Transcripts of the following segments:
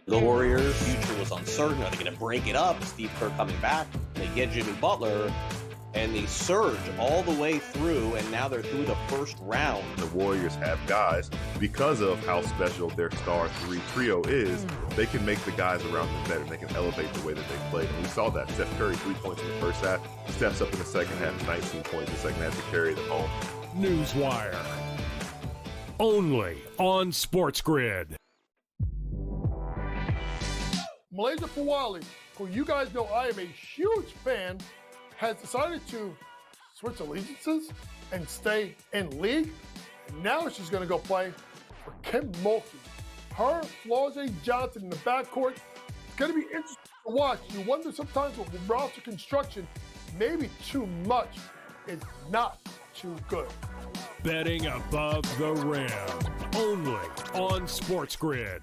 The Warriors' future was uncertain. Are they going to break it up? Steve Kerr coming back. They get Jimmy Butler, and they surge all the way through, and now they're through the first round. The Warriors have guys, because of how special their star trio is, they can make the guys around them better. They can elevate the way that they play. And we saw that. Steph Curry, 3 points in the first half. Steps up in the second half, 19 points in the second half to carry them home. Newswire. Only on SportsGrid. Malaysia Fawali, who you guys know I am a huge fan, has decided to switch allegiances and stay in league. And now she's going to go play for Kim Mulkey. Her, Flau'jae Johnson in the backcourt. It's going to be interesting to watch. You wonder sometimes with roster construction, maybe too much is not too good. Betting above the rim. Only on SportsGrid.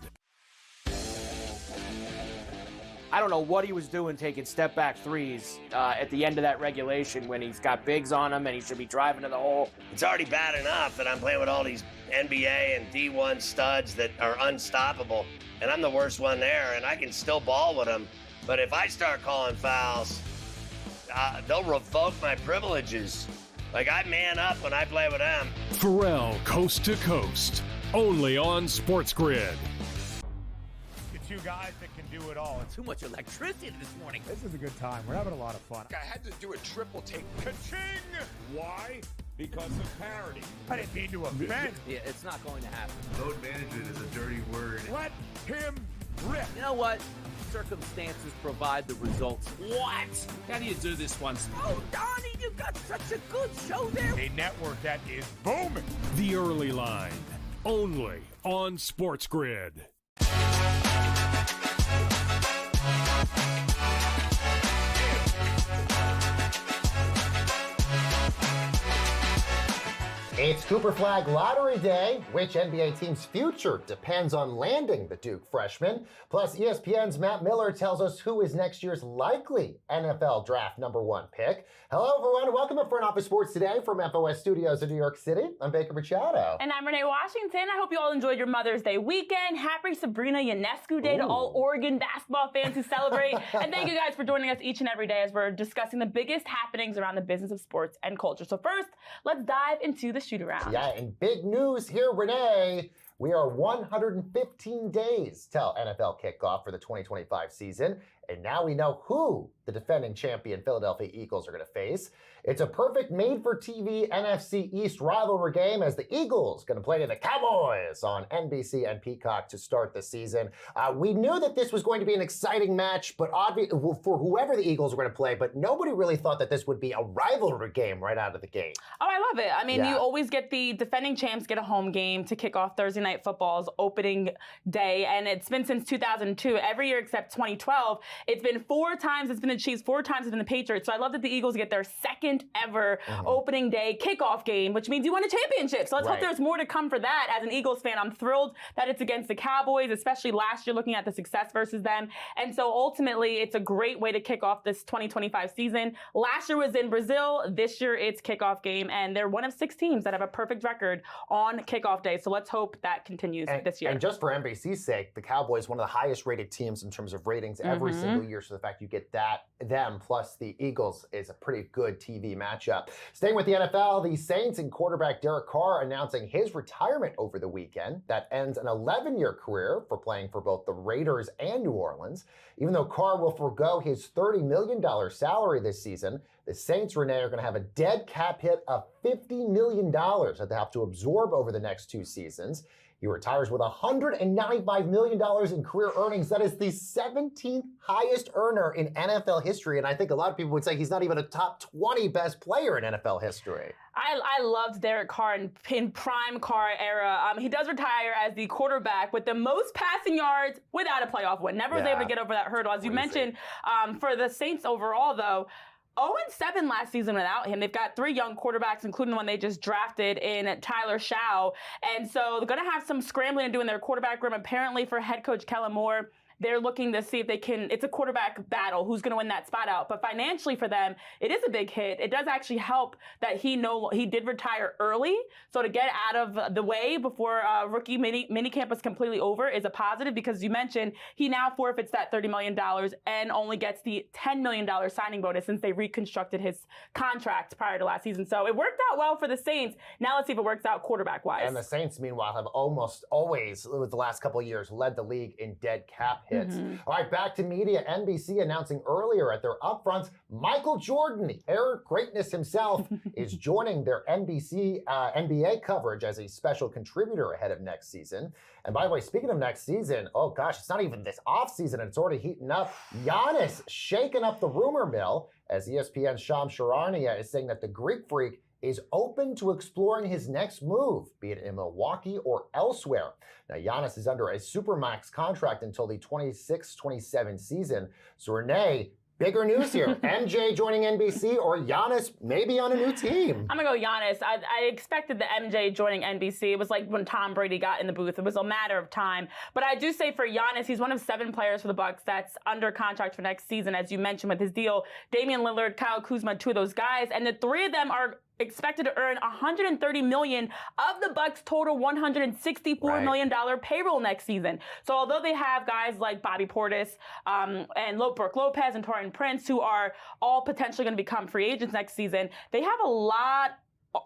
I don't know what he was doing taking step-back threes at the end of that regulation when he's got bigs on him and he should be driving to the hole. It's already bad enough that I'm playing with all these NBA and D1 studs that are unstoppable, and I'm the worst one there, and I can still ball with them. But if I start calling fouls, they'll revoke my privileges. Like, I man up when I play with them. Pharrell Coast to Coast. Only on SportsGrid. Two guys that can do it all. Too much electricity this morning. This is a good time. We're having a lot of fun. I had to do a triple take. Ka-ching! Why? Because of parity. I didn't mean to offend. Yeah, it's not going to happen. Load management is a dirty word. Let him rip. You know what? Circumstances provide the results. What? How do you do this once? Oh, Donnie, you got such a good show there. A network that is booming. The Early Line. Only on SportsGrid. It's Cooper Flag Lottery Day. Which NBA team's future depends on landing the Duke freshman. Plus, ESPN's Matt Miller tells us who is next year's likely NFL draft #1 pick. Hello, everyone. Welcome to Front Office Sports Today from FOS Studios in New York City. I'm Baker Machado. And I'm Renee Washington. I hope you all enjoyed your Mother's Day weekend. Happy Sabrina Ionescu Day to all Oregon basketball fans who celebrate. And thank you guys for joining us each and every day as we're discussing the biggest happenings around the business of sports and culture. So first, let's dive into the shoot around. Yeah, and big news here, Renee. We are 115 days till NFL kickoff for the 2025 season. And now we know who the defending champion Philadelphia Eagles are going to face. It's a perfect made-for-TV NFC East rivalry game as the Eagles going to play the Cowboys on NBC and Peacock to start the season. We knew that this was going to be an exciting match, but for whoever the Eagles were going to play, but nobody really thought that this would be a rivalry game right out of the gate. Oh, I love it. I mean, you always get the defending champs get a home game to kick off Thursday Night Football's opening day, and it's been since 2002. Every year except 2012. It's been 4 times. It's been the Chiefs. 4 times it's been the Patriots. So I love that the Eagles get their second ever opening day kickoff game, which means you won a championship. So let's hope there's more to come for that. As an Eagles fan, I'm thrilled that it's against the Cowboys, especially last year looking at the success versus them. And so ultimately, it's a great way to kick off this 2025 season. Last year was in Brazil. This year, it's kickoff game. And they're one of 6 teams that have a perfect record on kickoff day. So let's hope that continues this year. And just for NBC's sake, the Cowboys, one of the highest rated teams in terms of ratings every single year. So the fact you get them plus the Eagles is a pretty good TV matchup. Staying with the NFL, the Saints and quarterback Derek Carr announcing his retirement over the weekend. That ends an 11-year career for playing for both the Raiders and New Orleans. Even though Carr will forgo his $30 million salary this season, the Saints, Renee, are going to have a dead cap hit of $50 million that they have to absorb over the next 2 seasons. He retires with $195 million in career earnings. That is the 17th highest earner in NFL history. And I think a lot of people would say he's not even a top 20 best player in NFL history. I loved Derek Carr in prime Carr era. He does retire as the quarterback with the most passing yards without a playoff win. Never was able to get over that hurdle. As you mentioned, for the Saints overall, though, 0-7 last season without him. They've got 3 young quarterbacks, including the one they just drafted in Tyler Shaw. And so they're going to have some scrambling to do in their quarterback room. Apparently for head coach Kellen Moore, they're looking to see if they can, it's a quarterback battle, who's going to win that spot out. But financially for them, it is a big hit. It does actually help that he did retire early. So to get out of the way before rookie mini camp was completely over is a positive, because you mentioned he now forfeits that $30 million and only gets the $10 million signing bonus since they reconstructed his contract prior to last season. So it worked out well for the Saints. Now let's see if it works out quarterback-wise. And the Saints, meanwhile, have almost always, with the last couple of years, led the league in dead cap hits. All right, back to media. NBC announcing earlier at their upfronts, Michael Jordan, the heir of greatness himself, is joining their NBC NBA coverage as a special contributor ahead of next season. And by the way, speaking of next season, oh gosh, it's not even this offseason, and it's already heating up. Giannis shaking up the rumor mill as ESPN's Shams Charania is saying that the Greek Freak is open to exploring his next move, be it in Milwaukee or elsewhere. Now, Giannis is under a Supermax contract until the 26-27 season. So, Renee, bigger news here. MJ joining NBC or Giannis maybe on a new team? I'm going to go Giannis. I expected the MJ joining NBC. It was like when Tom Brady got in the booth. It was a matter of time. But I do say for Giannis, he's one of 7 players for the Bucks that's under contract for next season, as you mentioned with his deal. Damian Lillard, Kyle Kuzma, 2 of those guys. And the 3 of them are expected to earn $130 million of the Bucks' total $164 million payroll next season. So although they have guys like Bobby Portis and Brooke Lopez and Taurean Prince, who are all potentially going to become free agents next season, they have a lot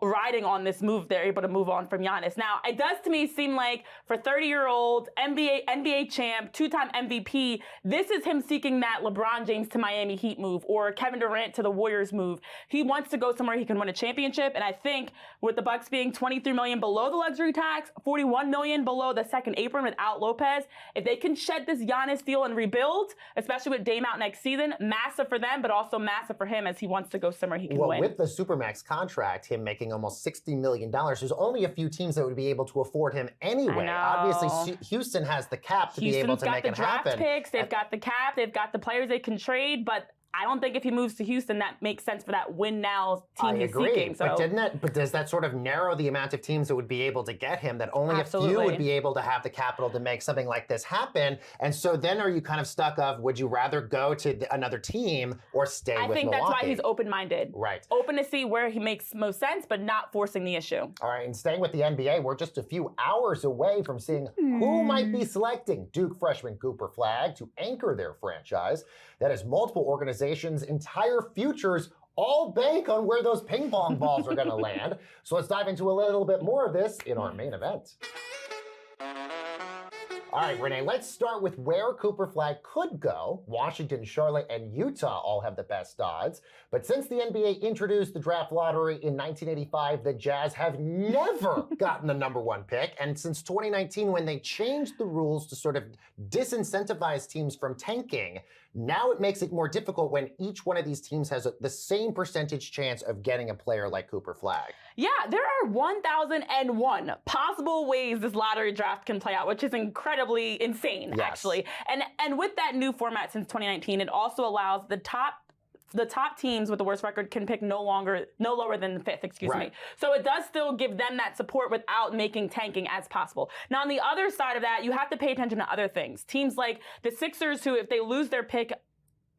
riding on this move. They're able to move on from Giannis. Now, it does to me seem like for 30-year-old NBA champ, 2-time MVP, this is him seeking that LeBron James to Miami Heat move or Kevin Durant to the Warriors move. He wants to go somewhere he can win a championship, and I think with the Bucks being $23 million below the luxury tax, $41 million below the second apron without Lopez, if they can shed this Giannis deal and rebuild, especially with Dame out next season, massive for them, but also massive for him as he wants to go somewhere he can win. With the Supermax contract, him making almost $60 million. There's only a few teams that would be able to afford him anyway. Obviously, Houston has the cap to be able to make it happen. Houston's got the draft picks, they've got the cap, they've got the players they can trade, but I don't think if he moves to Houston, that makes sense for that win now team he's seeking. So. But does that sort of narrow the amount of teams that would be able to get him? That only a few would be able to have the capital to make something like this happen. And so then are you kind of stuck of, would you rather go to another team or stay with Milwaukee? I think that's why he's open-minded. Right. Open to see where he makes most sense, but not forcing the issue. All right, and staying with the NBA, we're just a few hours away from seeing who might be selecting Duke freshman Cooper Flagg to anchor their franchise. That is multiple organizations' entire futures all bank on where those ping pong balls are going to land. So let's dive into a little bit more of this in our main event. All right, Renee, let's start with where Cooper Flagg could go. Washington, Charlotte, and Utah all have the best odds. But since the NBA introduced the draft lottery in 1985, the Jazz have never gotten the #1 pick. And since 2019, when they changed the rules to sort of disincentivize teams from tanking, now it makes it more difficult when each one of these teams has the same percentage chance of getting a player like Cooper Flagg. Yeah, there are 1,001 possible ways this lottery draft can play out, which is incredibly insane, actually. And with that new format since 2019, it also allows the top teams with the worst record can pick no lower than the 5th, excuse me. So it does still give them that support without making tanking as possible. Now, on the other side of that, you have to pay attention to other things. Teams like the Sixers, who, if they lose their pick,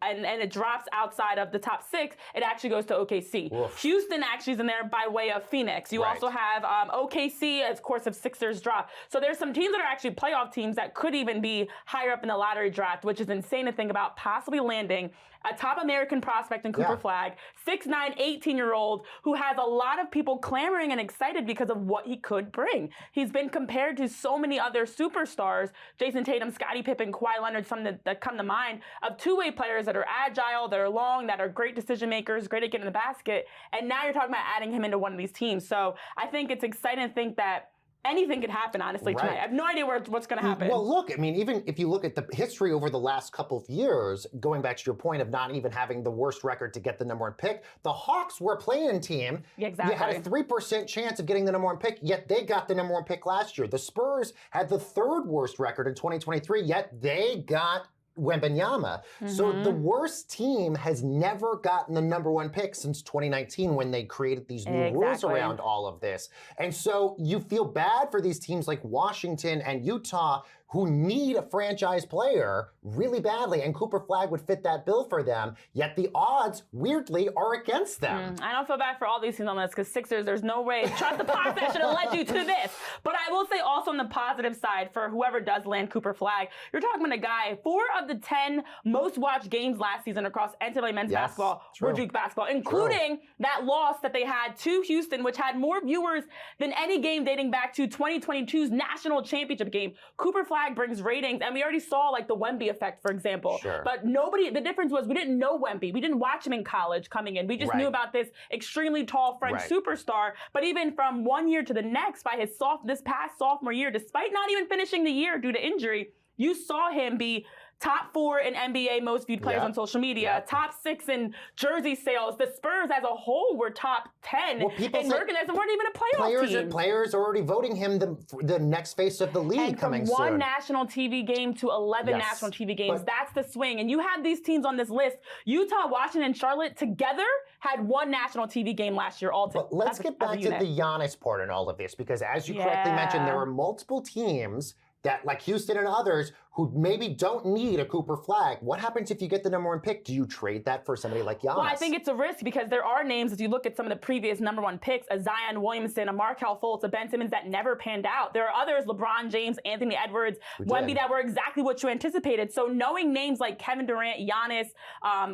and it drops outside of the top 6, it actually goes to OKC. Houston actually is in there by way of Phoenix. You also have OKC, of course, if Sixers drop. So there's some teams that are actually playoff teams that could even be higher up in the lottery draft, which is insane to think about possibly landing a top American prospect in Cooper Flagg, 6'9", 18-year-old, who has a lot of people clamoring and excited because of what he could bring. He's been compared to so many other superstars, Jason Tatum, Scottie Pippen, Kawhi Leonard, some that come to mind, of two-way players that are agile, that are long, that are great decision makers, great at getting the basket. And now you're talking about adding him into one of these teams. So I think it's exciting to think that anything could happen, honestly, tonight. I have no idea what's going to happen. Well, look, I mean, even if you look at the history over the last couple of years, going back to your point of not even having the worst record to get the #1 pick, the Hawks were a play-in team. Exactly. You had a 3% chance of getting the #1 pick, yet they got the #1 pick last year. The Spurs had the 3rd worst record in 2023, yet they got Wembanyama. So the worst team has never gotten the #1 pick since 2019 when they created these new rules around all of this. And so you feel bad for these teams like Washington and Utah who need a franchise player really badly, and Cooper Flagg would fit that bill for them, yet the odds, weirdly, are against them. I don't feel bad for all these teams on this, because Sixers, there's no way. Trust the process should have led you to this. But I will say also on the positive side, for whoever does land Cooper Flagg, you're talking about a guy, 4 of the 10 most watched games last season across NCAA men's basketball were Duke basketball, including that loss that they had to Houston, which had more viewers than any game dating back to 2022's national championship game. Cooper Flagg brings ratings, and we already saw like the Wemby effect, for example. But the difference was we didn't know Wemby. We didn't watch him in college coming in. We just knew about this extremely tall French superstar. But even from one year to the next, by this past sophomore year, despite not even finishing the year due to injury, you saw him be top 4 in NBA most viewed players on social media, top 6 in jersey sales. The Spurs as a whole were top 10 in merchandise and weren't even a playoff team. Players are already voting him the next face of the league coming soon. From 1 national TV game to 11 national TV games, that's the swing. And you have these teams on this list. Utah, Washington, and Charlotte together had 1 national TV game last year all together. But let's get back to the Giannis part in all of this, because as you correctly mentioned, there are multiple teams that, like Houston and others, who maybe don't need a Cooper Flagg. What happens if you get the number 1 pick? Do you trade that for somebody like Giannis? Well, I think it's a risk, because there are names, as you look at some of the previous number 1 picks, a Zion Williamson, a Markelle Fultz, a Ben Simmons, that never panned out. There are others, LeBron James, Anthony Edwards, Wemby, that were exactly what you anticipated. So knowing names like Kevin Durant, Giannis,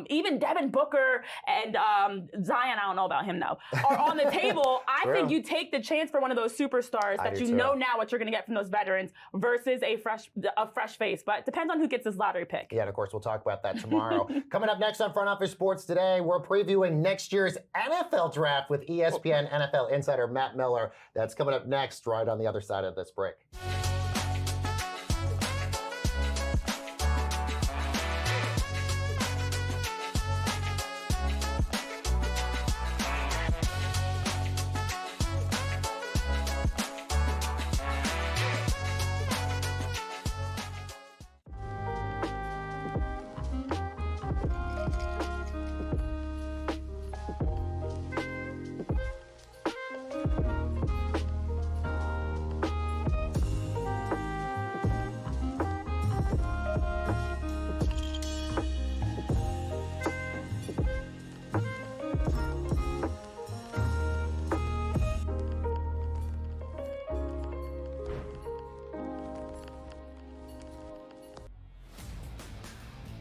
even Devin Booker, and Zion, I don't know about him though, are on the table. I think you take the chance for one of those superstars that you know now what you're going to get from those veterans versus a fresh face. But it depends on who gets this lottery pick. Yeah, and of course, we'll talk about that tomorrow. Coming up next on Front Office Sports Today, we're previewing next year's NFL draft with ESPN NFL insider Matt Miller. That's coming up next, right on the other side of this break.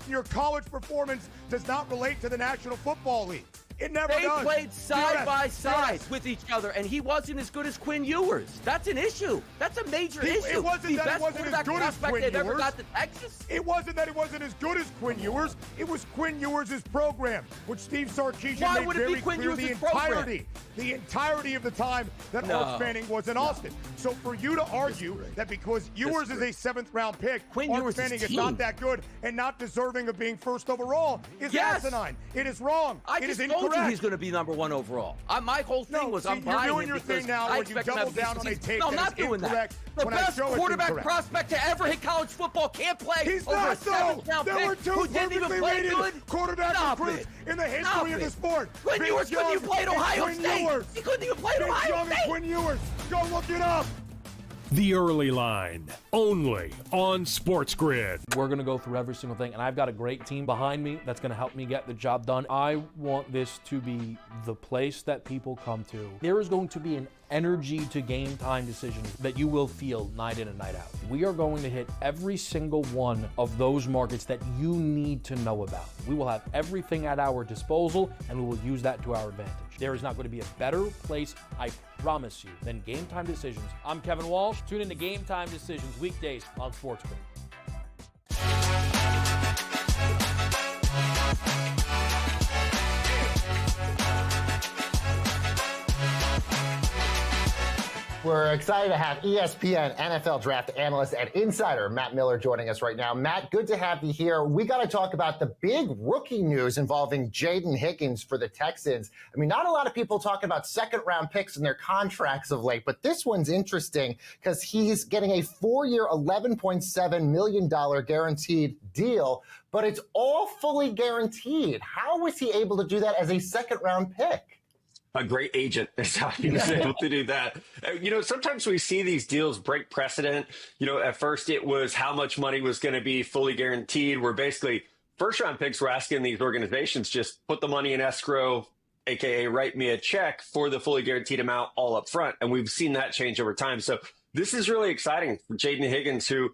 Your college performance does not relate to the National Football League. It never does. They played side by side with each other, and he wasn't as good as Quinn Ewers. That's an issue. That's a major issue. It wasn't that it wasn't as good as Quinn Ewers. Ever got to Texas. It wasn't that it wasn't as good as Quinn Ewers. It was Quinn Ewers' program, which Steve Sarkisian made very clear the entirety of the time that Arch Manning was in Austin. So for you to argue that because Ewers is a 7th-round pick, Arch Manning is not that good and not deserving of being first overall is asinine. It is wrong. It is incorrect. He's going to be number 1 overall. My whole thing was I'm buying you're doing your thing now where you double down on a take I'm not doing that. The best quarterback prospect to ever hit college football can't play. He's over not a 7th-round There were pick 2 who didn't even play rated good. quarterback recruits in the history of the sport. Quinn Ewers couldn't even play at Ohio State. He couldn't even play at Ohio State. Quinn Ewers. Go look it up. The Early Line, only on SportsGrid. We're going to go through every single thing, and I've got a great team behind me that's going to help me get the job done. I want this to be the place that people come to. There is going to be an energy to game time decisions that you will feel night in and night out. We are going to hit every single one of those markets that you need to know about. We will have everything at our disposal, and we will use that to our advantage. There is not going to be a better place, I promise you, than Game Time Decisions. I'm Kevin Walsh. Tune in to Game Time Decisions weekdays on SportsGrid. We're excited to have ESPN NFL draft analyst and insider Matt Miller joining us right now. Matt, good to have you here. We got to talk about the big rookie news involving Jaden Higgins for the Texans. I mean, not a lot of people talking about second-round picks and their contracts of late, but this one's interesting because he's getting a 4-year, $11.7 million guaranteed deal, but it's all fully guaranteed. How was he able to do that as a second-round pick? a great agent is how he was able to do that. Sometimes we see these deals break precedent. At first it was how much money was going to be fully guaranteed, where basically first round picks were asking these organizations just put the money in escrow, AKA write me a check for the fully guaranteed amount all up front. And we've seen that change over time. So this is really exciting for Jaden Higgins, who,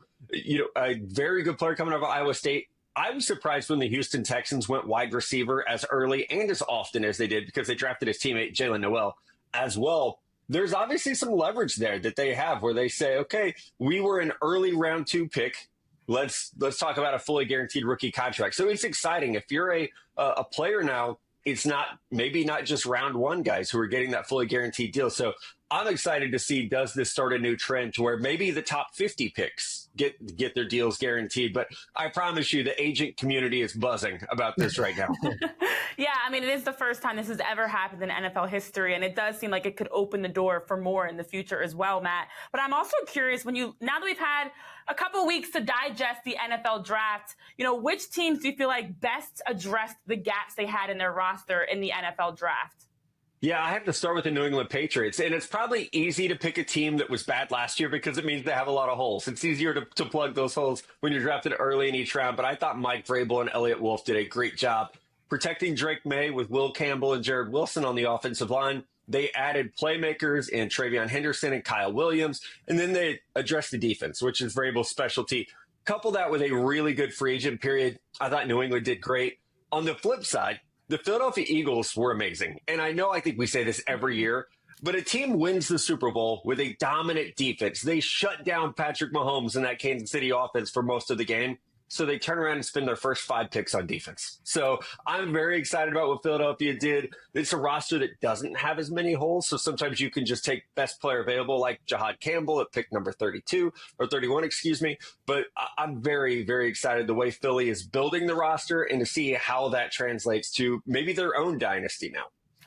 a very good player coming out of Iowa State. I was surprised when the Houston Texans went wide receiver as early and as often as they did, because they drafted his teammate Jalen Noel as well. There's obviously some leverage there that they have where they say, okay, we were an early round 2 pick. Let's talk about a fully guaranteed rookie contract. So it's exciting. If you're a player now, it's maybe not just round 1 guys who are getting that fully guaranteed deal. So I'm excited to see, does this start a new trend to where maybe the top 50 picks get their deals guaranteed? But I promise you, the agent community is buzzing about this right now. Yeah, I mean, it is the first time this has ever happened in NFL history, and it does seem like it could open the door for more in the future as well, Matt. But I'm also curious, now that we've had a couple weeks to digest the NFL draft, which teams do you feel like best addressed the gaps they had in their roster in the NFL draft? Yeah, I have to start with the New England Patriots. And it's probably easy to pick a team that was bad last year because it means they have a lot of holes. It's easier to plug those holes when you're drafted early in each round. But I thought Mike Vrabel and Elliott Wolf did a great job protecting Drake May with Will Campbell and Jared Wilson on the offensive line. They added playmakers in Travion Henderson and Kyle Williams. And then they addressed the defense, which is Vrabel's specialty. Couple that with a really good free agent period. I thought New England did great. On the flip side, the Philadelphia Eagles were amazing. And I think we say this every year, but a team wins the Super Bowl with a dominant defense. They shut down Patrick Mahomes in that Kansas City offense for most of the game. So they turn around and spend their first 5 picks on defense. So I'm very excited about what Philadelphia did. It's a roster that doesn't have as many holes. So sometimes you can just take best player available, like Jahad Campbell at pick number 32 or 31, excuse me. But I'm very, very excited the way Philly is building the roster and to see how that translates to maybe their own dynasty now.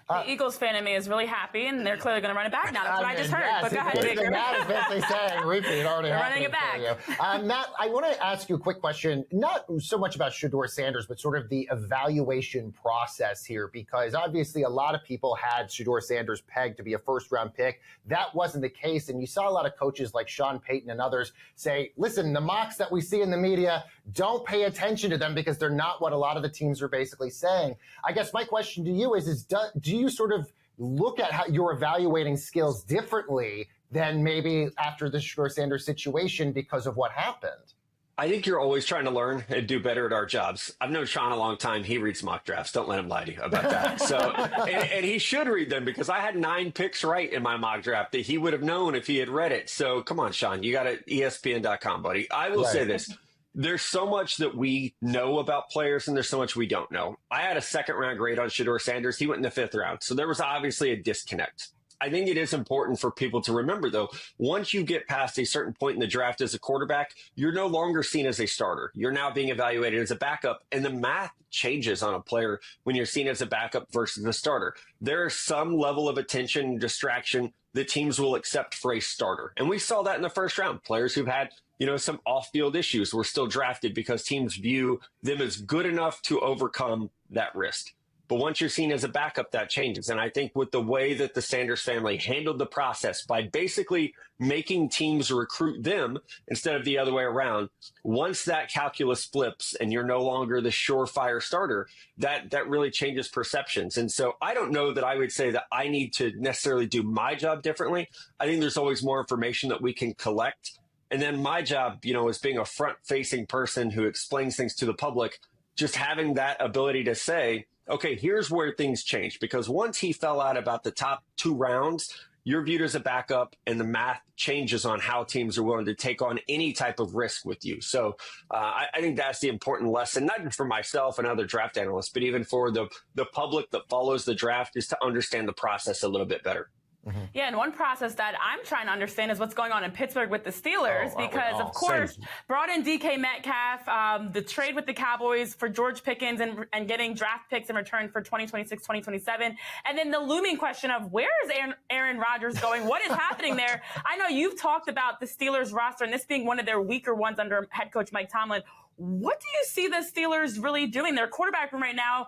The Eagles fan in me is really happy, and they're clearly going to run it back now. That's what I just heard. Yes, but go ahead, Baker. Matt is basically saying, repeat, already they're running it back. Matt, I want to ask you a quick question, not so much about Shedeur Sanders, but sort of the evaluation process here, because obviously a lot of people had Shedeur Sanders pegged to be a first-round pick. That wasn't the case, and you saw a lot of coaches like Sean Payton and others say, listen, the mocks that we see in the media, don't pay attention to them because they're not what a lot of the teams are basically saying. I guess my question to you is do you sort of look at how you're evaluating skills differently than maybe after the Shedeur Sanders situation because of what happened? I think you're always trying to learn and do better at our jobs. I've known Sean a long time. He reads mock drafts. Don't let him lie to you about that. So, and he should read them because I had 9 picks right in my mock draft that he would have known if he had read it. So come on, Sean, you got it. ESPN.com, buddy. I will say this. There's so much that we know about players and there's so much we don't know. I had a 2nd round grade on Shedeur Sanders. He went in the 5th round. So there was obviously a disconnect. I think it is important for people to remember, though, once you get past a certain point in the draft as a quarterback, you're no longer seen as a starter. You're now being evaluated as a backup, and the math changes on a player when you're seen as a backup versus a starter. There is some level of attention and distraction that teams will accept for a starter. And we saw that in the 1st round. Players who've had some off-field issues were still drafted because teams view them as good enough to overcome that risk. But once you're seen as a backup, that changes. And I think with the way that the Sanders family handled the process by basically making teams recruit them instead of the other way around, once that calculus flips and you're no longer the surefire starter, that really changes perceptions. And so I don't know that I would say that I need to necessarily do my job differently. I think there's always more information that we can collect. And then my job, as being a front-facing person who explains things to the public, just having that ability to say, okay, here's where things change. Because once he fell out about the top 2 rounds, you're viewed as a backup, and the math changes on how teams are willing to take on any type of risk with you. So I think that's the important lesson, not just for myself and other draft analysts, but even for the public that follows the draft, is to understand the process a little bit better. Mm-hmm. Yeah, and one process that I'm trying to understand is what's going on in Pittsburgh with the Steelers, because, of course, brought in DK Metcalf, the trade with the Cowboys for George Pickens and getting draft picks in return for 2026, 2027. And then the looming question of where is Aaron Rodgers going? What is happening there? I know you've talked about the Steelers roster and this being one of their weaker ones under head coach Mike Tomlin. What do you see the Steelers really doing? Their quarterback room right now,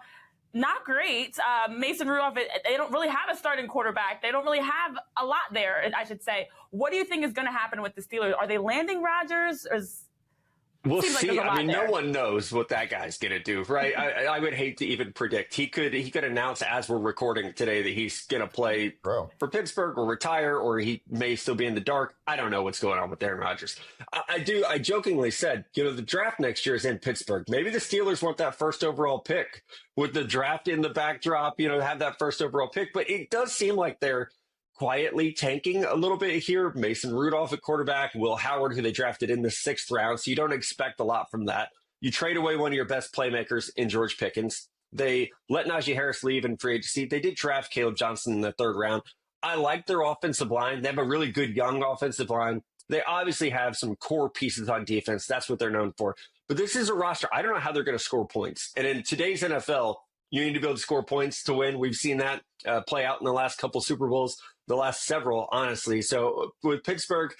not great. Mason Rudolph, they don't really have a starting quarterback. They don't really have a lot there, I should say. What do you think is going to happen with the Steelers? Are they landing Rodgers? We'll Seems see. Like I mean, there. no one knows what that guy's going to do, right? I would hate to even predict. He could announce as we're recording today that he's going to play for Pittsburgh or retire, or he may still be in the dark. I don't know what's going on with Aaron Rodgers. I jokingly said, the draft next year is in Pittsburgh. Maybe the Steelers want that first overall pick with the draft in the backdrop, have that first overall pick. But it does seem like they're quietly tanking a little bit here. Mason Rudolph at quarterback, Will Howard, who they drafted in the 6th round. So you don't expect a lot from that. You trade away one of your best playmakers in George Pickens. They let Najee Harris leave in free agency. They did draft Caleb Johnson in the 3rd round. I like their offensive line. They have a really good young offensive line. They obviously have some core pieces on defense. That's what they're known for. But this is a roster. I don't know how they're going to score points. And in today's NFL, you need to be able to score points to win. We've seen that play out in the last couple Super Bowls, the last several, honestly. So with Pittsburgh,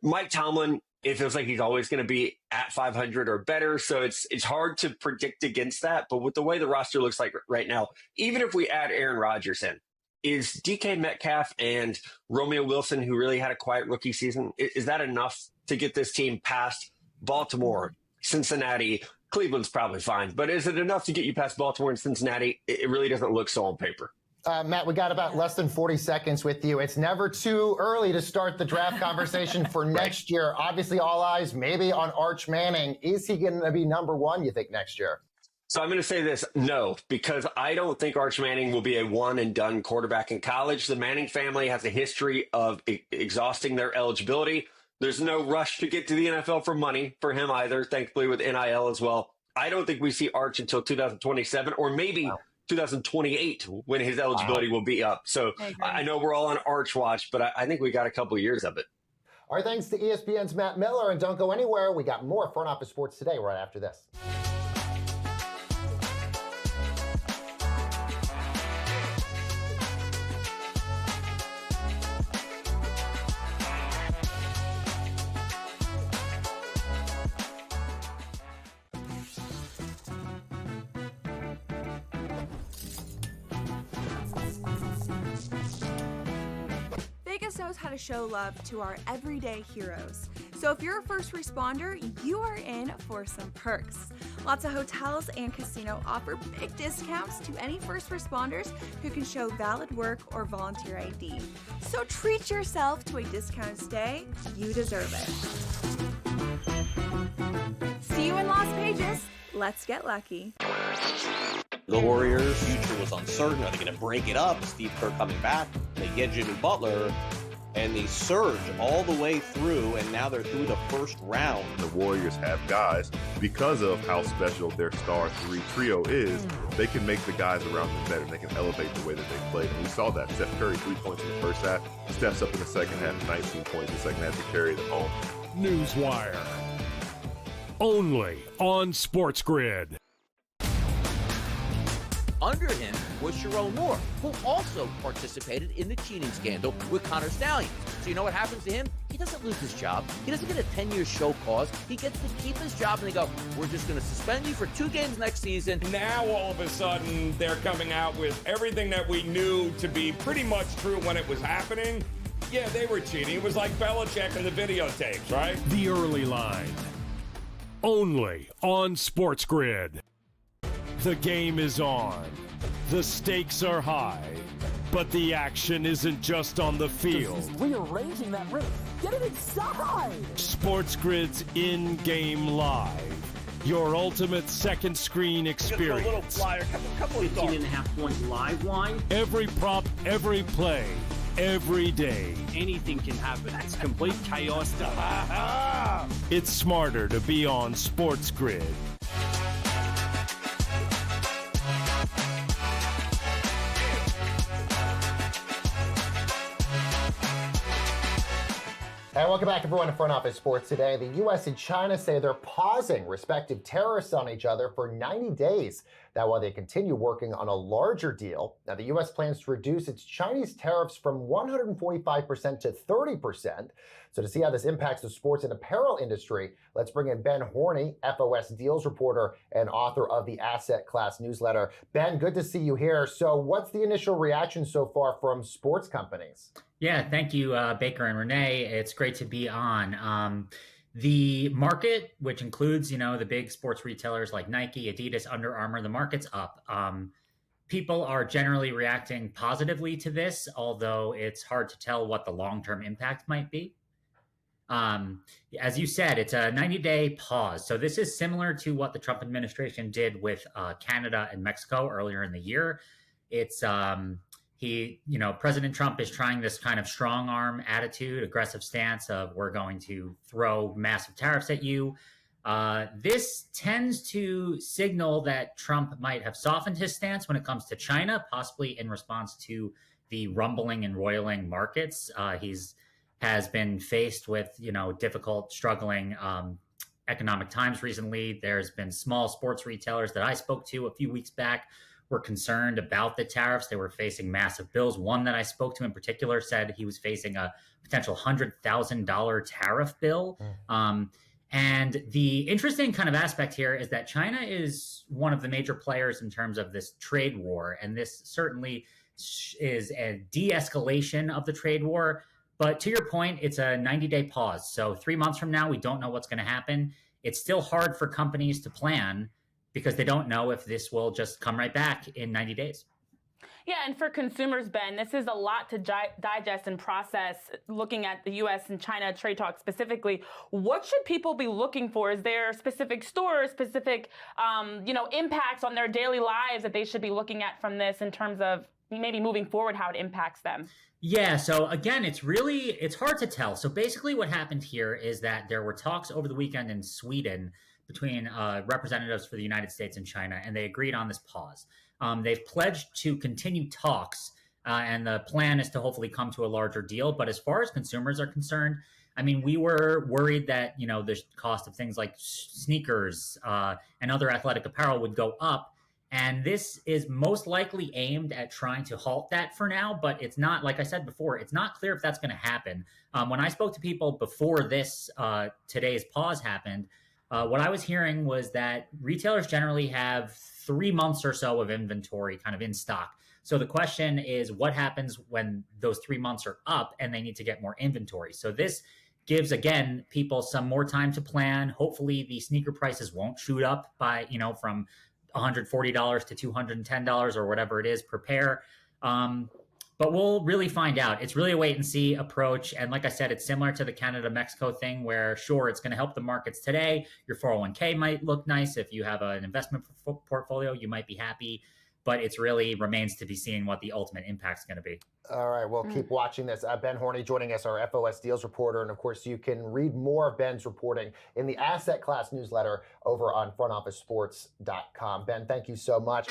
Mike Tomlin, it feels like he's always going to be at 500 or better. So it's hard to predict against that. But with the way the roster looks like right now, even if we add Aaron Rodgers in, is DK Metcalf and Romeo Wilson, who really had a quiet rookie season, is that enough to get this team past Baltimore, Cincinnati? Cleveland's probably fine, but is it enough to get you past Baltimore and Cincinnati? It really doesn't look so on paper. Matt, we got about less than 40 seconds with you. It's never too early to start the draft conversation for next year. Obviously, all eyes maybe on Arch Manning. Is he going to be number 1, you think, next year? So I'm going to say this, no, because I don't think Arch Manning will be a one-and-done quarterback in college. The Manning family has a history of exhausting their eligibility. There's no rush to get to the NFL for money for him either, thankfully with NIL as well. I don't think we see Arch until 2027 or maybe 2028 when his eligibility will be up. So I know we're all on Arch watch, but I think we got a couple years of it. Our thanks to ESPN's Matt Miller, and don't go anywhere. We got more Front Office Sports Today right after this. Vegas knows how to show love to our everyday heroes. So if you're a first responder, you are in for some perks. Lots of hotels and casino offer big discounts to any first responders who can show valid work or volunteer ID. So treat yourself to a discounted stay. You deserve it. See you in Las Vegas. Let's get lucky. The Warriors' future was uncertain. Are they going to break it up? Steve Kerr coming back. They get Jimmy Butler, and they surge all the way through, and now they're through the 1st round. The Warriors have guys, because of how special their star 3 trio is, they can make the guys around them better. They can elevate the way that they played. And we saw that. Steph Curry, 3 points in the first half, steps up in the second half, 19 points in the second half to carry them home. Newswire. Only on SportsGrid. Under him was Sharon Moore, who also participated in the cheating scandal with Connor Stallions. So you know what happens to him? He doesn't lose his job. He doesn't get a 10-year show cause. He gets to keep his job, and they go, we're just going to suspend you for 2 games next season. Now, all of a sudden, they're coming out with everything that we knew to be pretty much true when it was happening. Yeah, they were cheating. It was like Belichick and the videotapes, right? The Early Line. Only on SportsGrid. The game is on. The stakes are high. But the action isn't just on the field. He's rearranging that rim. Get it inside! SportsGrid's in-game live. Your ultimate second screen experience. Just a little flyer, couple of 15.5 point live line. Every prop, every play, every day. Anything can happen. That's complete chaos. It's smarter to be on SportsGrid. And welcome back, everyone, to Front Office Sports today. The U.S. and China say they're pausing respective tariffs on each other for 90 days. That while they continue working on a larger deal. Now, the U.S. plans to reduce its Chinese tariffs from 145% to 30%. So to see how this impacts the sports and apparel industry, let's bring in Ben Horney, FOS Deals reporter and author of the Asset Class newsletter. Ben, good to see you here. So what's the initial reaction so far from sports companies? Yeah, thank you, Baker and Renee. It's great to be on. The market, which includes, the big sports retailers like Nike, Adidas, Under Armour, the market's up. People are generally reacting positively to this, although it's hard to tell what the long-term impact might be. As you said, it's a 90-day pause. So this is similar to what the Trump administration did with Canada and Mexico earlier in the year. It's President Trump is trying this kind of strong arm attitude, aggressive stance of we're going to throw massive tariffs at you. This tends to signal that Trump might have softened his stance when it comes to China, possibly in response to the rumbling and roiling markets. Has been faced with, difficult, struggling economic times recently. There's been small sports retailers that I spoke to a few weeks back were concerned about the tariffs. They were facing massive bills. One that I spoke to in particular said he was facing a potential $100,000 tariff bill. And the interesting kind of aspect here is that China is one of the major players in terms of this trade war. And this certainly is a de-escalation of the trade war. But to your point, it's a 90-day pause. So 3 months from now, we don't know what's going to happen. It's still hard for companies to plan because they don't know if this will just come right back in 90 days. Yeah, and for consumers, Ben, this is a lot to digest and process. Looking at the U.S. and China trade talk specifically, what should people be looking for? Is there specific stores, specific, impacts on their daily lives that they should be looking at from this in terms of maybe moving forward, how it impacts them? Yeah, so again, it's hard to tell. So basically what happened here is that there were talks over the weekend in Sweden between representatives for the United States and China, and they agreed on this pause. They've pledged to continue talks, and the plan is to hopefully come to a larger deal. But as far as consumers are concerned, I mean, we were worried that, the cost of things like sneakers and other athletic apparel would go up. And this is most likely aimed at trying to halt that for now, but it's not, like I said before, it's not clear if that's going to happen. When I spoke to people before this today's pause happened, what I was hearing was that retailers generally have 3 months or so of inventory kind of in stock. So the question is, what happens when those 3 months are up and they need to get more inventory? So this gives, again, people some more time to plan. Hopefully the sneaker prices won't shoot up by, from $140 to $210 or whatever it is per pair. But we'll really find out. It's really a wait and see approach. And like I said, it's similar to the Canada-Mexico thing where, sure, it's going to help the markets today. Your 401k might look nice. If you have an investment portfolio, you might be happy. But it's really remains to be seen what the ultimate impact is going to be. All right, we'll keep watching this. Ben Horney joining us, our FOS Deals reporter. And of course, you can read more of Ben's reporting in the Asset Class newsletter over on frontofficesports.com. Ben, thank you so much.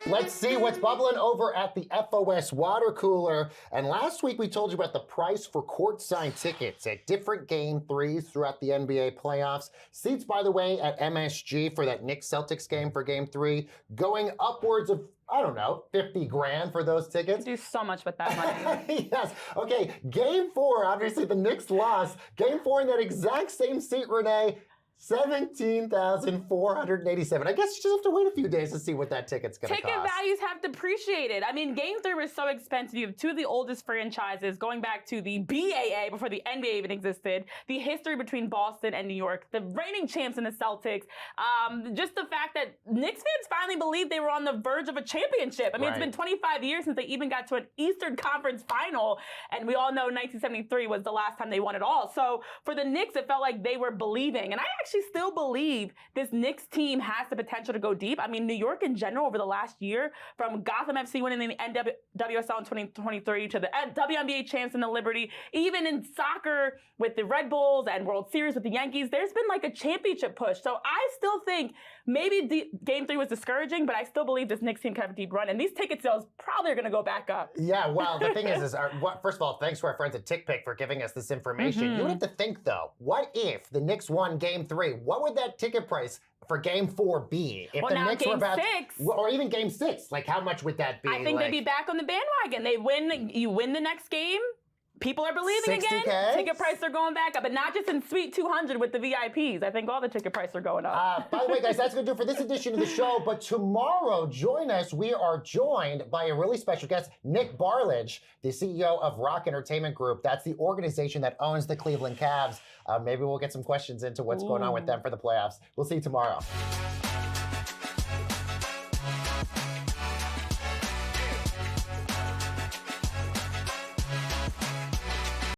Let's see what's bubbling over at the FOS water cooler. And last week we told you about the price for courtside tickets at different Game 3s throughout the NBA playoffs. Seats, by the way, at MSG for that Knicks-Celtics game for Game 3 going upwards of, I don't know, 50 grand for those tickets. You do so much with that money. Yes. Okay, Game 4, obviously the Knicks lost. Game 4 in that exact same seat, Renee, $17,487. I guess you just have to wait a few days to see what that ticket's going to cost. Ticket values have depreciated. I mean, Game 3 was so expensive. You have two of the oldest franchises going back to the BAA before the NBA even existed. The history between Boston and New York. The reigning champs in the Celtics. Just the fact that Knicks fans finally believed they were on the verge of a championship. I mean, It's been 25 years since they even got to an Eastern Conference final. And we all know 1973 was the last time they won it all. So for the Knicks, it felt like they were believing. And I actually actually still believe this Knicks team has the potential to go deep. I mean, New York in general over the last year, from Gotham FC winning the NWSL in 2023 to the WNBA champs in the Liberty, even in soccer with the Red Bulls and World Series with the Yankees, there's been like a championship push. So I still think maybe Game 3 was discouraging, but I still believe this Knicks team can have a deep run. And these ticket sales probably are going to go back up. Yeah, well, the thing is first of all, thanks to our friends at TickPick for giving us this information. You would have to think, though, what if the Knicks won Game 3? What would that ticket price for Game 4 be? If well, the now Knicks Game were about 6. Or even Game 6, like how much would that be? I think they'd be back on the bandwagon. You win the next game. People are believing again. Ticket prices are going back up, but not just in Suite 200 with the VIPs. I think all the ticket prices are going up. By the way, guys, that's going to do it for this edition of the show. But tomorrow, join us. We are joined by a really special guest, Nick Barlage, the CEO of Rock Entertainment Group. That's the organization that owns the Cleveland Cavs. Maybe we'll get some questions into what's going on with them for the playoffs. We'll see you tomorrow.